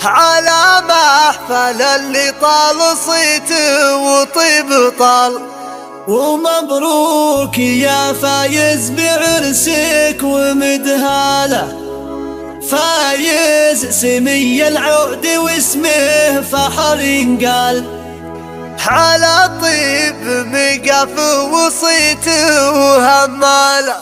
على محفل اللي طال صيته وطيب طال. ومبروك يا فايز بعرسك ومدهاله، فايز سمي العود واسمه فخر ينقال. على طيب مقف وصيته وهماله،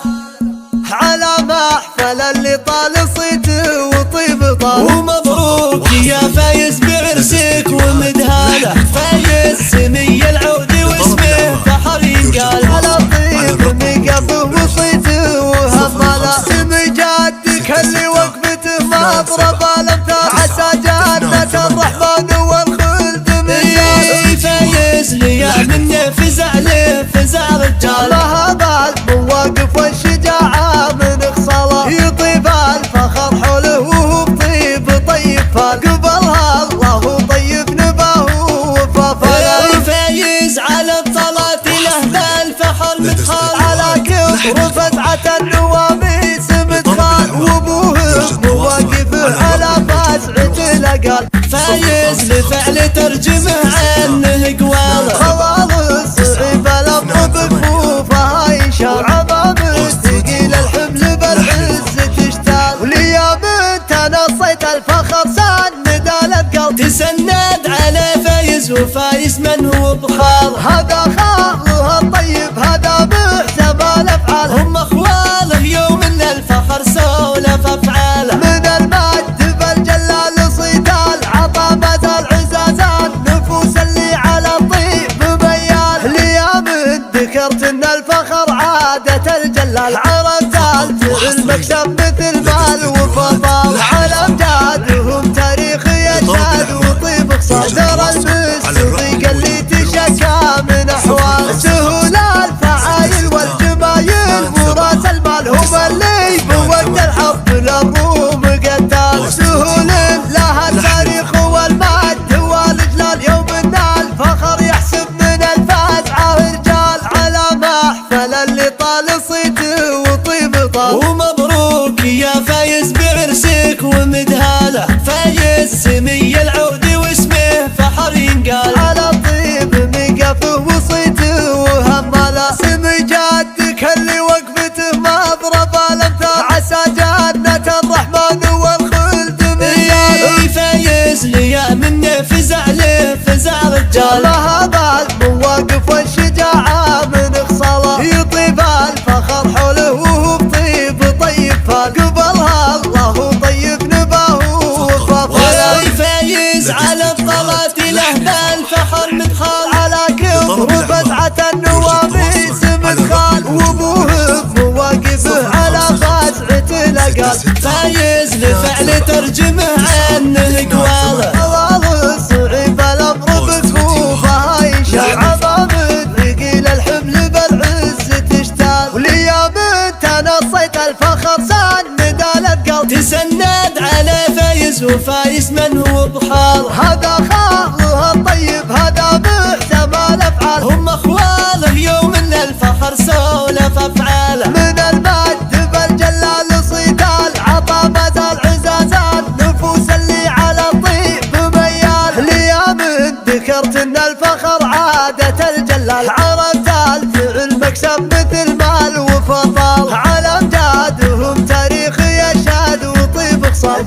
على محفل اللي طال صيته وطيب طال. ومبروك يا فايز بعرسك ومدهاله، فايز سمي العود واسمه فخر ينقال. على طيب مقف وصيته وهماله، اسم جدك اللي وقفته مضرب الامثال، عسى جنة الرحمن والخلد مثال. فايز ليا منه فزع له فزع رجال، هذا المواقف والشجاعة من خصاله، يطيب الفخر حوله وهو بطيب طيب فال. قبلها الله طيب نباه وفافله، فايز على الطلات له بالفخر مدخال. على كبر فتعة النواميس مدخال، وابوه مواقفه على فزعة الأقال. فايز لفعل ترجمه عنه قواله، خوال صعيب الأمر بكفوفها يشال، عظامه ثقيل الحمل بالعز تشتال. وليا بنت نصيت الفخر سند القلب، تسند على فايز وفايز من هو بخال. هذا خالها الطيب هذا محسب الافعال، هم اخواله يوم الفخر سولف افعاله. من المجد بالجلال صيدال، عطا مزال عزازان نفوس اللي على الطيب ميال. ليا من ذكرت ان الفخر عادة الجلال، عرفت المكسب مثل مال وفضال. على امجادهم تاريخ يشهد وطيب خصال، درى المستضيق اللي تشكى من احوال. سهول الفعايل والجمايل وراس المال، هم اللي بوقت الحرب للروم قتال. سهول لها التاريخ والمجد والاجلال، يوم ان الفخر يحسب من الفزعه رجال. على محفل اللي طال صيته وطيب طال. ومبروك يا فايز بعرسك ومدهاله، فايز سمي العود واسمه فخر ينقال. على طيب مقفه وصيته وهماله، اسم جدك اللي وقفته مضرب الامثال، عسى جنة الرحمن والخلد مثال. فايز ليا منه فزع له فزع رجال، هذا المواقف والشجاعة من خصاله، يطيب الفخر حوله وهو بطيب طيب فال. قبلها الله طيب نباه وفافله، فايز على الطلات له بالفخر مدخال. على كبر فتعة النواميس مدخال، وابوه بمواقفه على فزعة الأقال. فايز لفعل ترجمه عنه قواله، خوال صعيب الأمر بكفوفها يشال، عظامه ثقيل الحمل بالعز تشتال. وليا بنت نصيت الفخر سند القلب، تسند على فايز وفايز من هو بخال. هذا خالها الطيب هذا محسب الافعال، هم اخواله يوم الفخر سولف افعاله. من المجد بالجلال صيدال، عطا مزال عزازان نفوس اللي على الطيب ميال. ليا من ذكرت ان الفخر عادة الجلال، عرفت الفعل مكسب مثل مال وفضال. على امجادهم تاريخ يشهد وطيب خصال،